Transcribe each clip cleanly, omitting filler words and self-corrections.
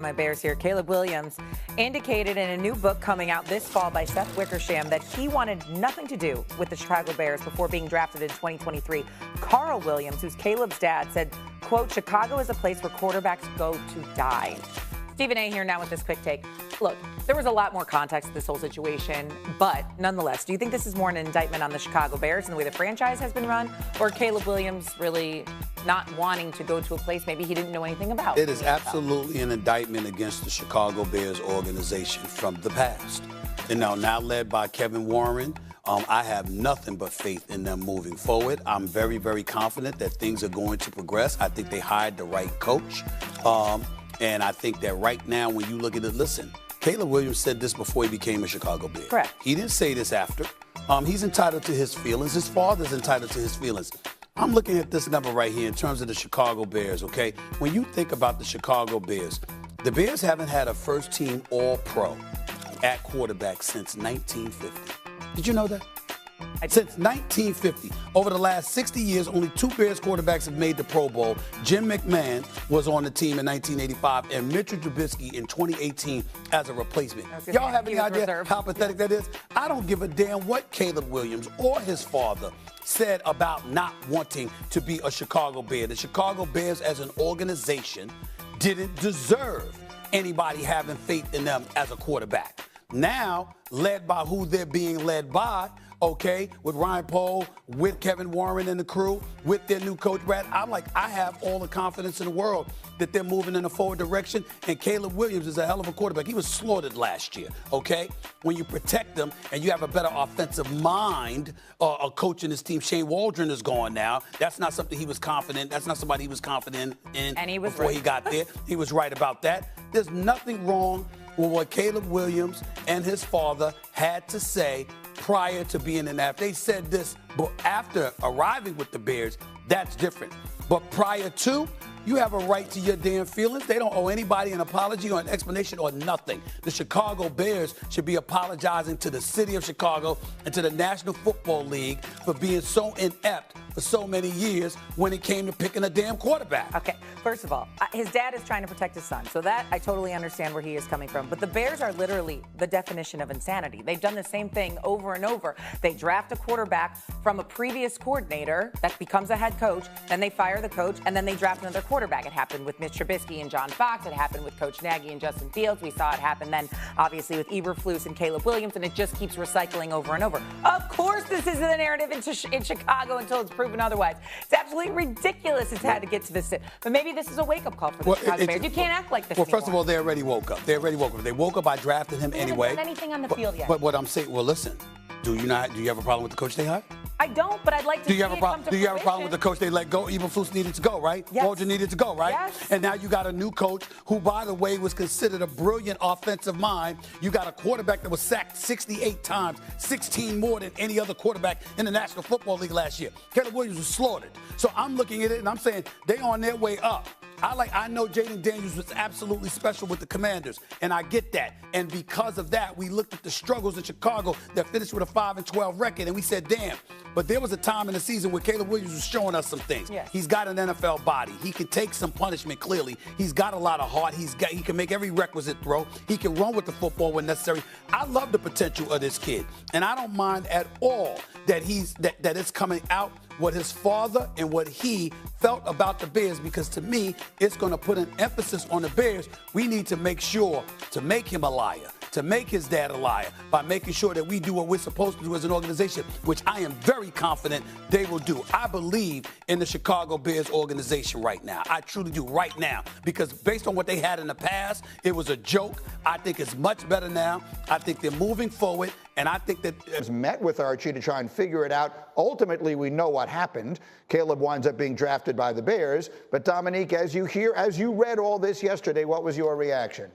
My Bears here. Caleb Williams indicated in a new book coming out this fall by Seth Wickersham that he wanted nothing to do with the Chicago Bears before being drafted in 2023. Carl Williams, who's Caleb's dad, said, quote, Chicago is a place where quarterbacks go to die. Stephen A. here now with this quick take. Look, there was a lot more context to this whole situation, but nonetheless, do you think this is more an indictment on the Chicago Bears and the way the franchise has been run, or Caleb Williams really not wanting to go to a place maybe he didn't know anything about? It is absolutely an indictment against the Chicago Bears organization from the past. You know, now led by Kevin Warren. I have nothing but faith in them moving forward. I'm very, very confident that things are going to progress. I think they hired the right coach. And I think that right now, when you look at it, listen, Caleb Williams said this before he became a Chicago Bear. Correct. He didn't say this after. He's entitled to his feelings. His father's entitled to his feelings. I'm looking at this number right here in terms of the Chicago Bears, okay? When you think about the Chicago Bears, the Bears haven't had a first-team All-Pro at quarterback since 1950. Did you know that? Since 1950. Over the last 60 years, only two Bears quarterbacks have made the Pro Bowl. Jim McMahon was on the team in 1985 and Mitchell Trubisky in 2018 as a replacement. Y'all have any idea how pathetic that is? I don't give a damn what Caleb Williams or his father said about not wanting to be a Chicago Bear. The Chicago Bears as an organization didn't deserve anybody having faith in them as a quarterback. Now, led by who they're being led by, okay, with Ryan Pohl, with Kevin Warren and the crew, with their new coach, Brad, I'm like, I have all the confidence in the world that they're moving in a forward direction, and Caleb Williams is a hell of a quarterback. He was slaughtered last year, okay? When you protect them and you have a better offensive mind, a coach in his team, Shane Waldron is gone now. That's not something he was confident. That's not somebody he was confident in and he was before right. He got there. He was right about that. There's nothing wrong with what Caleb Williams and his father had to say prior to being in that. They said this, but after arriving with the Bears, that's different. But prior to, you have a right to your damn feelings. They don't owe anybody an apology or an explanation or nothing. The Chicago Bears should be apologizing to the city of Chicago and to the National Football League for being so inept for so many years when it came to picking a damn quarterback. Okay, first of all, his dad is trying to protect his son, so that I totally understand where he is coming from. But the Bears are literally the definition of insanity. They've done the same thing over and over. They draft a quarterback from a previous coordinator that becomes a head coach, then they fire the coach, and then they draft another quarterback. It happened with Mitch Trubisky and John Fox. It happened with Coach Nagy and Justin Fields. We saw it happen then, obviously, with Eberflus and Caleb Williams, and it just keeps recycling over and over. Of course, this is the narrative in Chicago until it's proven otherwise. It's absolutely ridiculous it's had to get to this. But maybe this is a wake-up call for the Chicago Bears. You can't act like this anymore. First of all, they already woke up. They woke up by drafting him anyway. They haven't done anything on the field yet. But what I'm saying, well, listen, do you have a problem with the coach they hired? I don't, but I'd like to see it come to fruition. Do you have a problem with the coach they let go? Eberflus needed to go, right? Yes. Waldron needed to go, right? Yes. And now you got a new coach who, by the way, was considered a brilliant offensive mind. You got a quarterback that was sacked 68 times, 16 more than any other quarterback in the National Football League last year. Caleb Williams was slaughtered. So I'm looking at it and I'm saying they on their way up. I know Jaden Daniels was absolutely special with the Commanders, and I get that. And because of that, we looked at the struggles in Chicago that finished with a 5-12 record, and we said, damn. But there was a time in the season where Caleb Williams was showing us some things. Yes. He's got an NFL body. He can take some punishment, clearly. He's got a lot of heart. He can make every requisite throw. He can run with the football when necessary. I love the potential of this kid, and I don't mind at all that it's coming out what his father and what he felt about the Bears, because to me, it's going to put an emphasis on the Bears. We need to make sure to make him a liar, to make his dad a liar, by making sure that we do what we're supposed to do as an organization, which I am very confident they will do. I believe in the Chicago Bears organization right now. I truly do right now, because based on what they had in the past, it was a joke. I think it's much better now. I think they're moving forward, and I think that met with Archie to try and figure it out. Ultimately, we know what happened. Caleb winds up being drafted by the Bears. But Dominique, as you read all this yesterday, what was your reaction?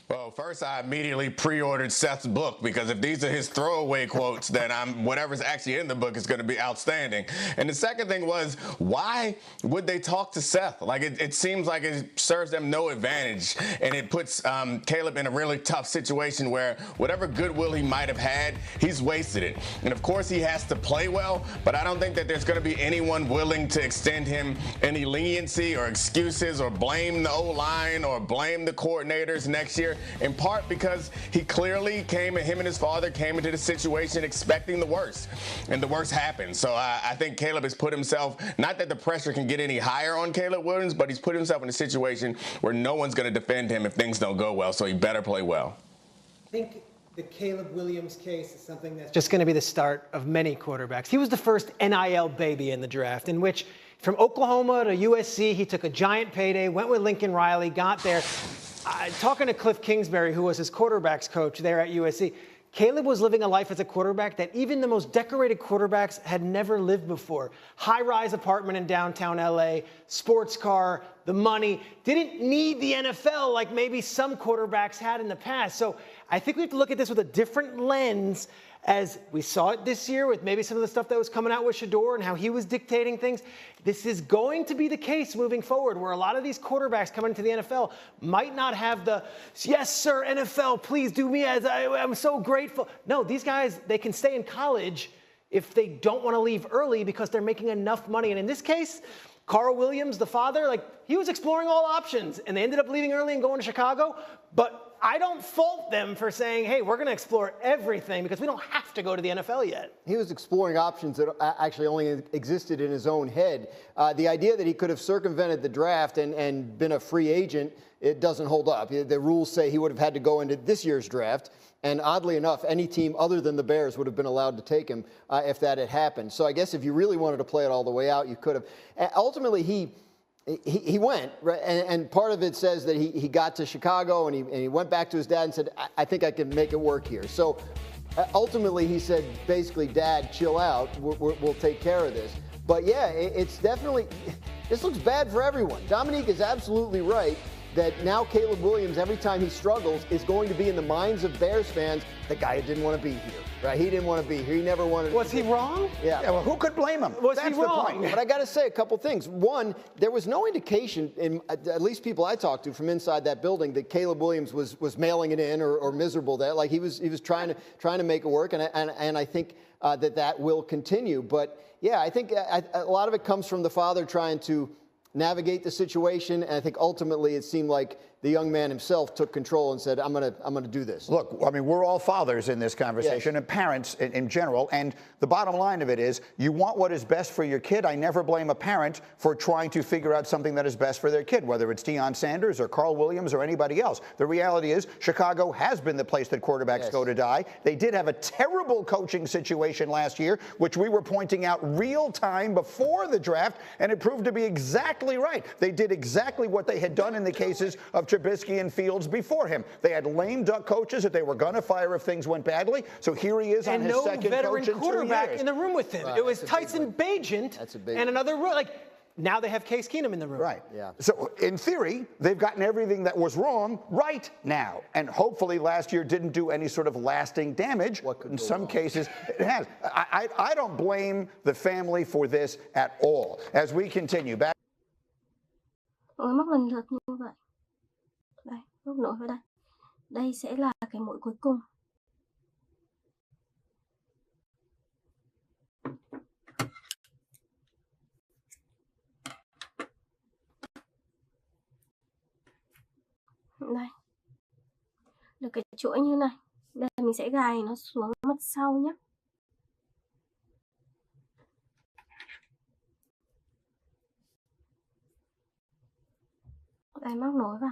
Well, first, I immediately pre-ordered Seth's book because if these are his throwaway quotes, then whatever's actually in the book is going to be outstanding. And the second thing was, why would they talk to Seth? Like, it seems like it serves them no advantage, and it puts Caleb in a really tough situation where whatever goodwill he might have had, he's wasted it. And of course, he has to play well, but I don't think that there's going to be anyone willing to extend him any leniency or excuses or blame the O-line or blame the coordinators next year. In part because he clearly him and his father came into the situation expecting the worst, and the worst happened. So I think Caleb has put himself, not that the pressure can get any higher on Caleb Williams, but he's put himself in a situation where no one's going to defend him if things don't go well, so he better play well. I think the Caleb Williams case is something that's just going to be the start of many quarterbacks. He was the first NIL baby in the draft, in which from Oklahoma to USC, he took a giant payday, went with Lincoln Riley, got there. Talking to Cliff Kingsbury, who was his quarterbacks coach there at USC, Caleb was living a life as a quarterback that even the most decorated quarterbacks had never lived before. High-rise apartment in downtown LA, sports car, the money. Didn't need the NFL like maybe some quarterbacks had in the past. So I think we have to look at this with a different lens, as we saw it this year with maybe some of the stuff that was coming out with Shador and how he was dictating things. This is going to be the case moving forward, where a lot of these quarterbacks coming into the NFL might not have the, yes, sir, NFL, please do me as I'm so grateful. No, these guys, they can stay in college if they don't want to leave early because they're making enough money. And in this case, Carl Williams, the father, he was exploring all options, and they ended up leaving early and going to Chicago. But I don't fault them for saying, hey, we're going to explore everything because we don't have to go to the NFL yet. He was exploring options that actually only existed in his own head. The idea that he could have circumvented the draft and been a free agent, it doesn't hold up. The rules say he would have had to go into this year's draft. And oddly enough, any team other than the Bears would have been allowed to take him if that had happened. So I guess if you really wanted to play it all the way out, you could have. Ultimately, he went, right? And part of it says that he got to Chicago and he went back to his dad and said, I think I can make it work here. So ultimately, he said, basically, Dad, chill out. We'll take care of this. But yeah, it's definitely, this looks bad for everyone. Dominique is absolutely right that now Caleb Williams, every time he struggles, is going to be in the minds of Bears fans, the guy who didn't want to be here, right? He didn't want to be here. He never wanted to. Was he wrong? Yeah, well, who could blame him? Was That's he wrong? The point. But I got to say a couple things. One, there was no indication, in at least people I talked to from inside that building, that Caleb Williams was mailing it in or miserable there. Like he was trying to make it work, and I think that will continue. But yeah, I think a lot of it comes from the father trying to navigate the situation, and I think ultimately it seemed like the young man himself took control and said, I'm gonna do this. Look, I mean, we're all fathers in this conversation, yes, and parents in general, and the bottom line of it is, you want what is best for your kid. I never blame a parent for trying to figure out something that is best for their kid, whether it's Deion Sanders or Carl Williams or anybody else. The reality is, Chicago has been the place that quarterbacks, yes, go to die. They did have a terrible coaching situation last year, which we were pointing out real time before the draft, and it proved to be exactly right. They did exactly what they had done in the cases of Trubisky and Fields before him. They had lame duck coaches that they were going to fire if things went badly. So here he is on his second coach in 2 years. And no veteran quarterback in the room with him. It was Tyson Bagent and another now they have Case Keenum in the room. Right. Yeah. So in theory, they've gotten everything that was wrong right now. And hopefully last year didn't do any sort of lasting damage. In some cases, it has. I don't blame the family for this at all. As we continue back. Mắc lần lượt như vậy. Đây, lúc nổi vào đây. Đây sẽ là cái mũi cuối cùng. Đây. Được cái chuỗi như này. Đây mình sẽ gài nó xuống mặt sau nhé. Đây, móc nối vào.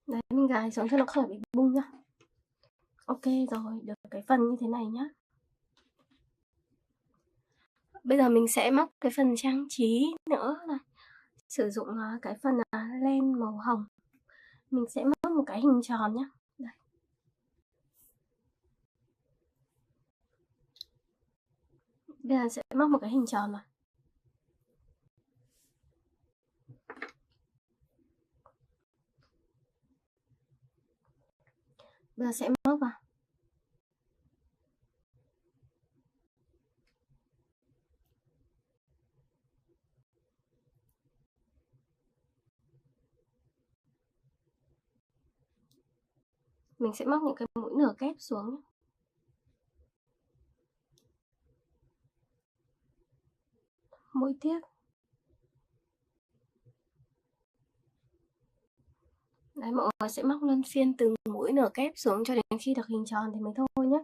Đấy, mình gài xuống cho nó khỏi bị bung nhá. Ok rồi, được cái phần như thế này nhá. Bây giờ mình sẽ móc cái phần trang trí nữa này. sử dụng cái phần len màu hồng. Mình sẽ móc một cái hình tròn nhé. Đây. Bây giờ sẽ móc một cái hình tròn vào. Bây giờ sẽ móc vào. Mình sẽ móc những cái mũi nửa kép xuống nhé. Mũi tiếp. Đấy, mọi người sẽ móc luân phiên từng mũi nửa kép xuống cho đến khi được hình tròn thì mới thôi nhé.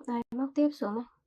Đây, móc tiếp xuống này.